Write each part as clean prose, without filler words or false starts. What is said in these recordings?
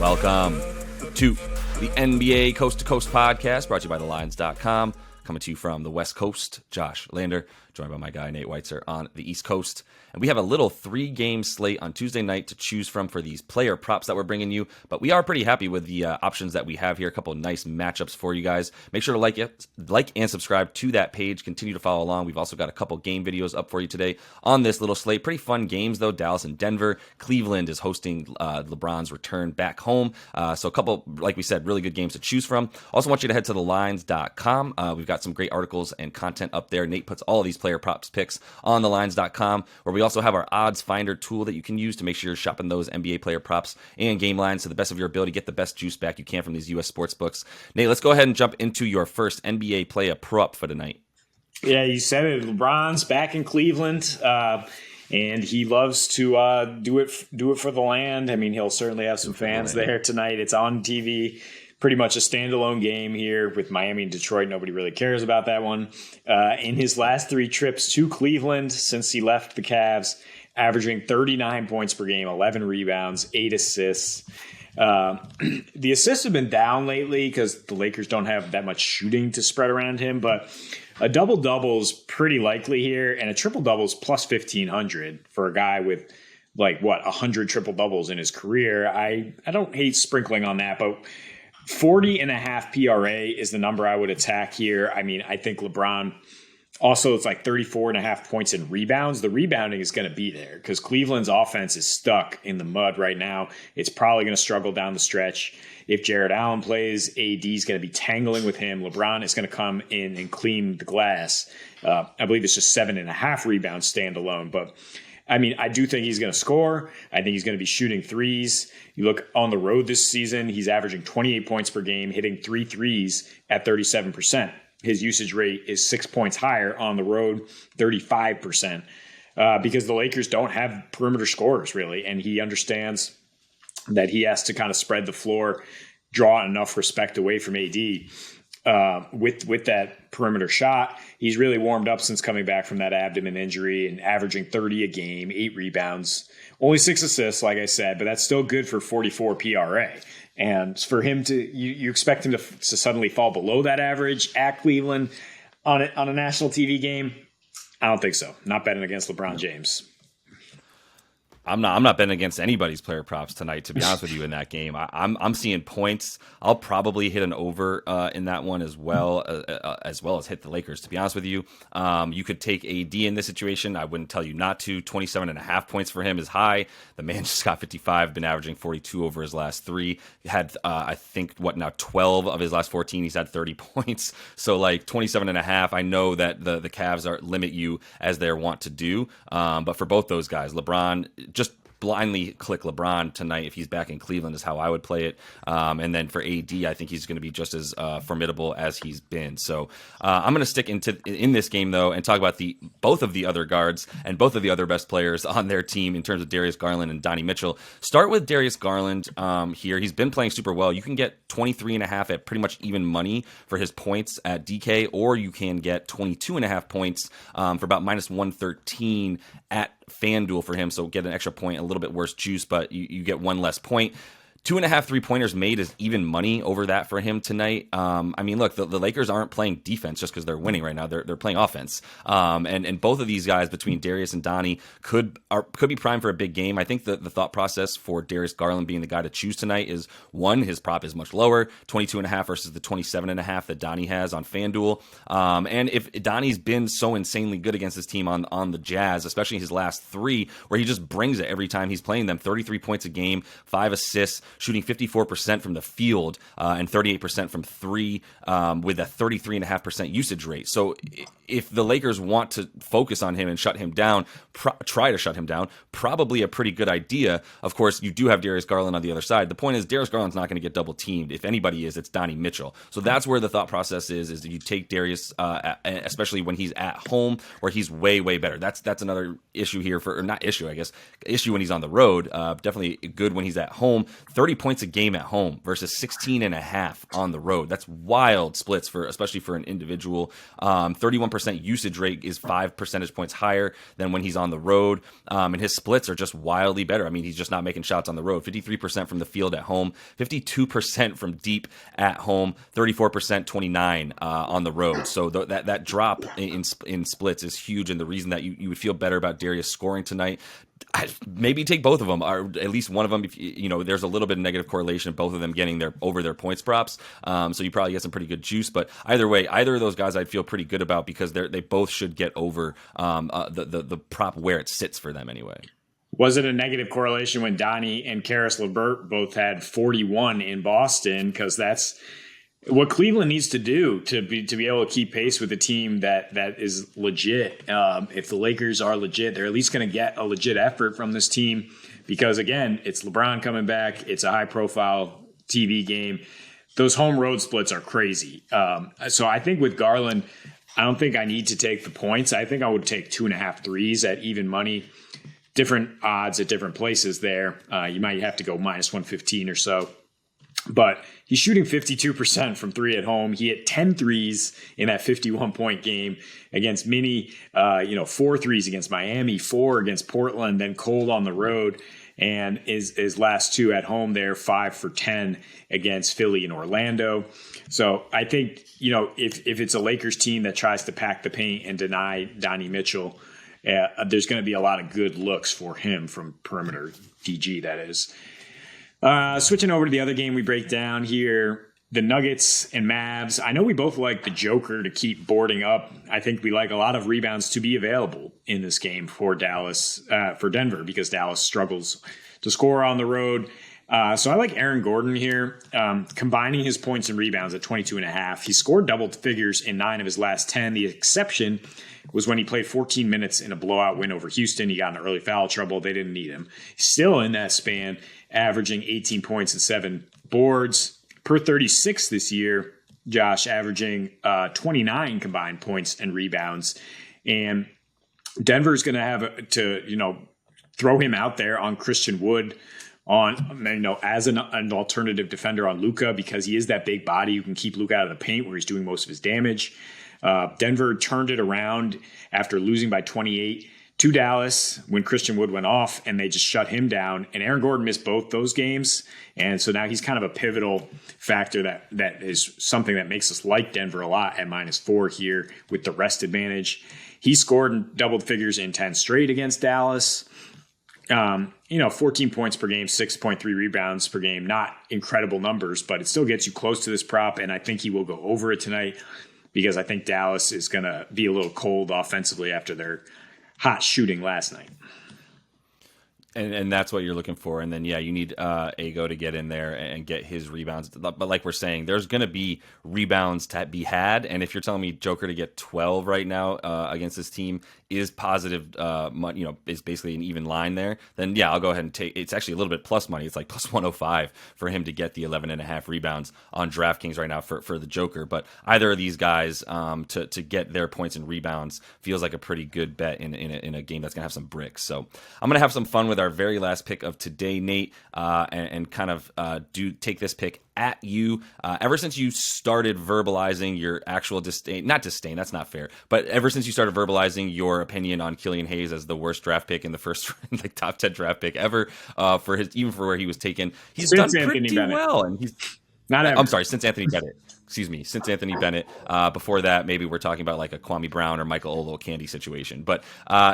Welcome to the NBA Coast to Coast podcast, brought to you by thelines.com. Coming to you from the West Coast, Josh Lander, joined by my guy Nate Weitzer on the East Coast. And we have a little 3-game slate on Tuesday night to choose from for these player props that we're bringing you. But we are pretty happy with the options that we have here. A couple of nice matchups for you guys. Make sure to like and subscribe to that page. Continue to follow along. We've also got a couple game videos up for you today on this little slate. Pretty fun games, though. Dallas and Denver. Cleveland is hosting LeBron's return back home. So a couple, like we said, really good games to choose from. Also want you to head to thelines.com. We've got some great articles and content up there. Nate puts all of these player props picks on thelines.com, where we also have our odds finder tool that you can use to make sure you're shopping those NBA player props and game lines to the best of your ability. Get the best juice back you can from these U.S. sports books. Nate, let's go ahead and jump into your first NBA player prop for tonight. Yeah, you said it. LeBron's back in Cleveland, and he loves to do it for the land. I mean, he'll certainly have some fans there tonight. It's on TV. Pretty much a standalone game here with Miami and Detroit. Nobody really cares about that one. In his last 3 trips to Cleveland since he left the Cavs, averaging 39 points per game, 11 rebounds, 8 assists. The assists have been down lately because the Lakers don't have that much shooting to spread around him, but a double-double is pretty likely here, and a triple-double is plus 1,500 for a guy with 100 triple-doubles in his career. I don't hate sprinkling on that, but 40.5 PRA is the number I would attack here. I mean, I think LeBron also, it's like 34.5 points in rebounds. The rebounding is going to be there because Cleveland's offense is stuck in the mud right now. It's probably going to struggle down the stretch. If Jared Allen plays, AD is going to be tangling with him. LeBron is going to come in and clean the glass. I believe it's just 7.5 rebounds standalone, but I mean, I do think he's going to score. I think he's going to be shooting threes. You look on the road this season, he's averaging 28 points per game, hitting 3 threes at 37%. His usage rate is 6 points higher on the road, 35%, because the Lakers don't have perimeter scorers, really. And he understands that he has to kind of spread the floor, draw enough respect away from AD. With that perimeter shot, he's really warmed up since coming back from that abdomen injury and averaging 30 a game, 8 rebounds, only 6 assists, like I said, but that's still good for 44 PRA. And for him to, you expect him to suddenly fall below that average at Cleveland on a national TV game? I don't think so. Not betting against LeBron James. I'm not betting against anybody's player props tonight, to be honest with you, in that game. I'm seeing points. I'll probably hit an over in that one as well as hit the Lakers, to be honest with you. You could take AD in this situation. I wouldn't tell you not to. 27.5 points for him is high. The man just got 55, been averaging 42 over his last 3. He had, 12 of his last 14. He's had 30 points. So 27.5. I know that the Cavs limit you as they want to do. But for both those guys, LeBron, just blindly click LeBron tonight if he's back in Cleveland is how I would play it. And then for AD, I think he's going to be just as formidable as he's been. So I'm going to stick in this game, though, and talk about both of the other guards and both of the other best players on their team in terms of Darius Garland and Donnie Mitchell. Start with Darius Garland here. He's been playing super well. You can get 23.5 at pretty much even money for his points at DK, or you can get 22.5 points for about minus 113 at FanDuel for him, so get an extra point, a little bit worse juice, but you get one less point. 2.5 3-pointers made is even money over that for him tonight. I mean, look, the Lakers aren't playing defense just because they're winning right now. They're playing offense. And both of these guys, between Darius and Donnie, could be primed for a big game. I think the thought process for Darius Garland being the guy to choose tonight is, one, his prop is much lower, 22.5 versus the 27.5 that Donnie has on FanDuel. And if Donnie's been so insanely good against this team on the Jazz, especially his last 3, where he just brings it every time he's playing them, 33 points a game, 5 assists, shooting 54% from the field and 38% from 3 with a 33.5% usage rate. So if the Lakers want to focus on him and shut him down, try to shut him down, probably a pretty good idea. Of course, you do have Darius Garland on the other side. The point is, Darius Garland's not going to get double teamed. If anybody is, it's Donnie Mitchell. So that's where the thought process is that you take Darius, especially when he's at home, where he's way, way better. That's another issue here issue when he's on the road. Definitely good when he's at home. 30 points a game at home versus 16.5 on the road. That's wild splits especially for an individual. 31% usage rate is 5 percentage points higher than when he's on the road. And his splits are just wildly better. I mean, he's just not making shots on the road. 53% from the field at home, 52% from deep at home, 34%, 29 on the road. So that drop in splits is huge, and the reason that you would feel better about Darius scoring tonight, maybe take both of them, or at least one of them. If there's a little bit of negative correlation of both of them getting over their points props, so you probably get some pretty good juice. But either way, either of those guys I'd feel pretty good about, because they both should get over the prop where it sits for them anyway. Was it a negative correlation when Donnie and Karis LeVert both had 41 in Boston? Because that's what Cleveland needs to do to be able to keep pace with a team that is legit. If the Lakers are legit, they're at least going to get a legit effort from this team, because, again, it's LeBron coming back. It's a high-profile TV game. Those home road splits are crazy. So I think with Garland, I don't think I need to take the points. I think I would take 2.5 threes at even money. Different odds at different places there. You might have to go minus 115 or so. But he's shooting 52% from three at home. He hit 10 threes in that 51-point game against Minnie, 4 threes against Miami, 4 against Portland, then cold on the road. And his last 2 at home there, 5 for 10 against Philly and Orlando. So I think, if it's a Lakers team that tries to pack the paint and deny Donnie Mitchell, there's going to be a lot of good looks for him from perimeter, DG that is. Switching over to the other game we break down here, the Nuggets and Mavs. I know we both like the Joker to keep boarding up. I think we like a lot of rebounds to be available in this game for Denver, because Dallas struggles to score on the road. So I like Aaron Gordon here, combining his points and rebounds at 22.5. He scored double figures in 9 of his last 10. The exception was when he played 14 minutes in a blowout win over Houston. He got in early foul trouble. They didn't need him. Still in that span, averaging 18 points and 7 boards per 36 this year. Josh averaging 29 combined points and rebounds. And Denver's going to have to, throw him out there on Christian Wood, as an alternative defender on Luka, because he is that big body who can keep Luka out of the paint where he's doing most of his damage. Denver turned it around after losing by 28 to Dallas when Christian Wood went off, and they just shut him down. And Aaron Gordon missed both those games. And so now he's kind of a pivotal factor that is something that makes us like Denver a lot at -4 here with the rest advantage. He scored in double figures in 10 straight against Dallas. 14 points per game, 6.3 rebounds per game. Not incredible numbers, but it still gets you close to this prop. And I think he will go over it tonight, because I think Dallas is going to be a little cold offensively after their hot shooting last night. And that's what you're looking for. And then, you need Ago to get in there and get his rebounds. But like we're saying, there's going to be rebounds to be had. And if you're telling me Joker to get 12 right now against this team is positive, is basically an even line there, then I'll go ahead and take. It's actually a little bit plus money. It's like plus 105 for him to get the 11.5 rebounds on DraftKings right now for the Joker. But either of these guys to get their points and rebounds feels like a pretty good bet in a game that's gonna have some bricks. So I'm gonna have some fun with our very last pick of today, Nate, and kind of take this pick at you. Ever since you started verbalizing your actual disdain, that's not fair, but ever since you started verbalizing your opinion on Killian Hayes as the worst draft pick in the first top 10 draft pick ever, for where he was taken, he's done pretty well. And he's not ever. I'm sorry, since Anthony Bennett. Since Anthony Bennett. Before that, maybe we're talking about like a Kwame Brown or Michael Olowokandi situation. But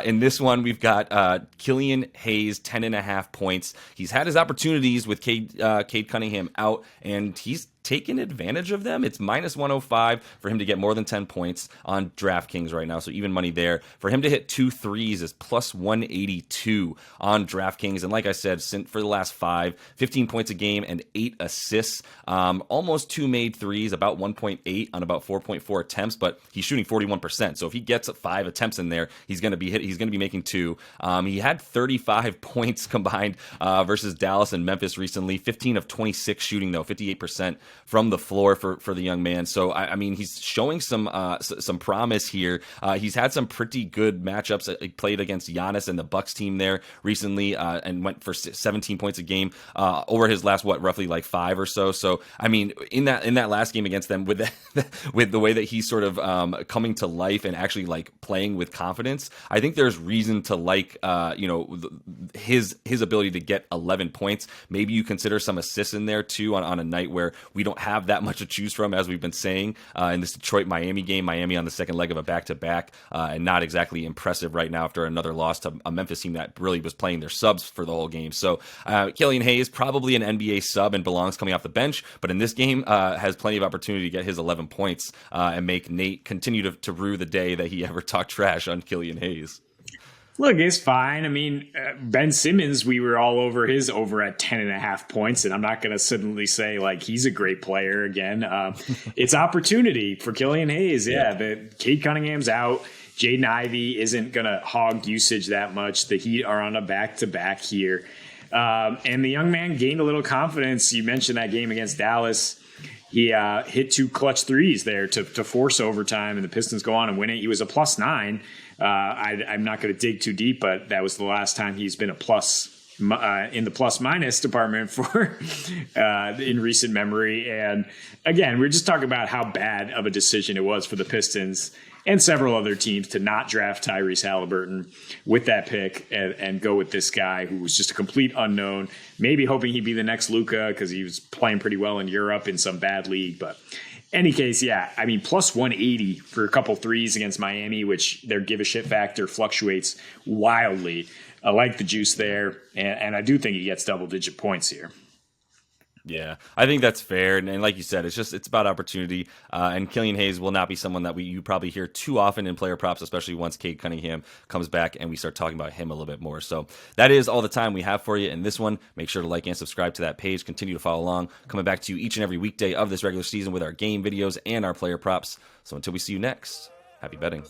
in this one, we've got Killian Hayes, 10.5 points. He's had his opportunities with Cade Cunningham out, and he's taken advantage of them. It's minus 105 for him to get more than 10 points on DraftKings right now, so even money there. For him to hit 2 threes is plus 182 on DraftKings. And like I said, for the last 15 points a game and 8 assists, almost 2 made threes, about 1.8 on about 4.4 attempts, but he's shooting 41%. So if he gets 5 attempts in there, he's going to be making 2. He had 35 points combined versus Dallas and Memphis recently. 15 of 26 shooting though, 58% from the floor for the young man. So I mean, he's showing some promise here. He's had some pretty good matchups. He played against Giannis and the Bucks team there recently, and went for 17 points a game over his last roughly like 5 or so. So I mean, in that last game against them, with with the way that he's sort of coming to life and actually like playing with confidence, I think there's reason to like his ability to get 11 points. Maybe you consider some assists in there too on a night where we don't have that much to choose from, as we've been saying in this Detroit-Miami game. Miami on the second leg of a back-to-back, and not exactly impressive right now after another loss to a Memphis team that really was playing their subs for the whole game. So Killian Hayes, probably an NBA sub and belongs coming off the bench, but in this game has plenty of opportunity to get his 11 points and make Nate continue to rue the day that he ever talked trash on Killian Hayes. Look, it's fine. I mean, Ben Simmons, we were all over his over at 10.5 points, and I'm not going to suddenly say like he's a great player again. It's opportunity for Killian Hayes. Yeah, Cade Cunningham's out. Jaden Ivey isn't going to hog usage that much. The Heat are on a back-to-back here. And the young man gained a little confidence. You mentioned that game against Dallas. He hit 2 clutch threes there to force overtime, and the Pistons go on and win it. He was a +9. I'm not going to dig too deep, but that was the last time he's been a plus in the plus-minus department for in recent memory. And again, we're just talking about how bad of a decision it was for the Pistons and several other teams to not draft Tyrese Halliburton with that pick and go with this guy who was just a complete unknown, maybe hoping he'd be the next Luka because he was playing pretty well in Europe in some bad league. But any case, yeah, I mean, plus 180 for a couple threes against Miami, which their give a shit factor fluctuates wildly. I like the juice there, and I do think he gets double-digit points here. Yeah, I think that's fair. And like you said, it's about opportunity. And Killian Hayes will not be someone that you probably hear too often in player props, especially once Cade Cunningham comes back and we start talking about him a little bit more. So that is all the time we have for you in this one. Make sure to like and subscribe to that page. Continue to follow along. Coming back to you each and every weekday of this regular season with our game videos and our player props. So until we see you next, happy betting.